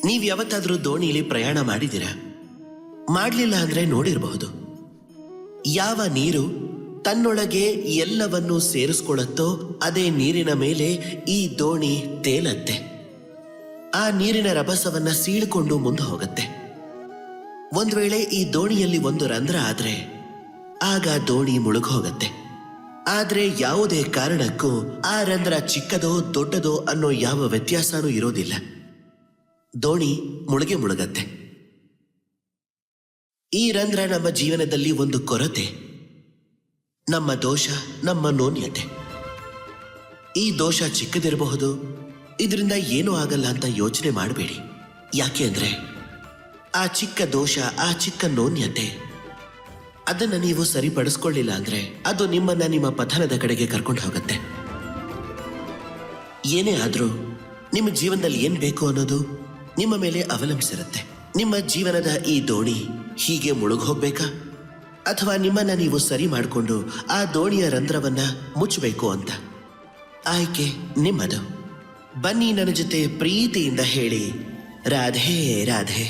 ನೀವು ಯಾವತ್ತಾದ್ರೂ ದೋಣಿಲಿ ಪ್ರಯಾಣ ಮಾಡಿದ್ದೀರಾ? ಮಾಡಲಿಲ್ಲ ಅಂದ್ರೆ ನೋಡಿರಬಹುದು. ಯಾವ ನೀರು ತನ್ನೊಳಗೆ ಎಲ್ಲವನ್ನೂ ಸೇರಿಸ್ಕೊಳ್ಳುತ್ತೋ ಅದೇ ನೀರಿನ ಮೇಲೆ ಈ ದೋಣಿ ತೇಲತ್ತೆ. ಆ ನೀರಿನ ರಭಸವನ್ನ ಸೀಳ್ಕೊಂಡು ಮುಂದೆ ಹೋಗುತ್ತೆ. ಒಂದು ವೇಳೆ ಈ ದೋಣಿಯಲ್ಲಿ ಒಂದು ರಂಧ್ರ ಆದ್ರೆ ಆಗ ದೋಣಿ ಮುಳುಗೋಗತ್ತೆ. ಆದ್ರೆ ಯಾವುದೇ ಕಾರಣಕ್ಕೂ ಆ ರಂಧ್ರ ಚಿಕ್ಕದೋ ದೊಡ್ಡದೋ ಅನ್ನೋ ಯಾವ ವ್ಯತ್ಯಾಸನೂ ಇರೋದಿಲ್ಲ. ದೋಣಿ ಮುಳುಗತ್ತೆ. ಈ ರಂಧ್ರ ನಮ್ಮ ಜೀವನದಲ್ಲಿ ಒಂದು ಕೊರತೆ, ನಮ್ಮ ದೋಷ, ನಮ್ಮ ನ್ಯೂನ್ಯತೆ. ಈ ದೋಷ ಚಿಕ್ಕದಿರಬಹುದು, ಇದರಿಂದ ಏನೂ ಆಗಲ್ಲ ಅಂತ ಯೋಚನೆ ಮಾಡಬೇಡಿ. ಯಾಕೆ ಅಂದ್ರೆ ಆ ಚಿಕ್ಕ ದೋಷ, ಆ ಚಿಕ್ಕ ನ್ಯೂನ್ಯತೆ, ಅದನ್ನ ನೀವು ಸರಿಪಡಿಸ್ಕೊಳ್ಳಿಲ್ಲ ಅಂದ್ರೆ ಅದು ನಿಮ್ಮನ್ನ ನಿಮ್ಮ ಪತನದ ಕಡೆಗೆ ಕರ್ಕೊಂಡು ಹೋಗುತ್ತೆ. ಏನೇ ಆದ್ರೂ ನಿಮ್ಮ ಜೀವನದಲ್ಲಿ ಏನ್ ಬೇಕು ಅನ್ನೋದು ನಿಮ್ಮ ಮೇಲೆ ಅವಲಂಬಿಸಿರುತ್ತೆ. ನಿಮ್ಮ ಜೀವನದ ಈ ದೋಣಿ ಹೀಗೆ ಮುಳುಗೋಗ್ಬೇಕಾ, ಅಥವಾ ನಿಮ್ಮನ್ನ ನೀವು ಸರಿ ಮಾಡಿಕೊಂಡು ಆ ದೋಣಿಯ ರಂಧ್ರವನ್ನ ಮುಚ್ಚಬೇಕು ಅಂತ? ಆಯ್ಕೆ ನಿಮ್ಮದು. ಬನ್ನಿ ನನ್ನ ಜೊತೆ ಪ್ರೀತಿಯಿಂದ ಹೇಳಿ, ರಾಧೆ ರಾಧೆ.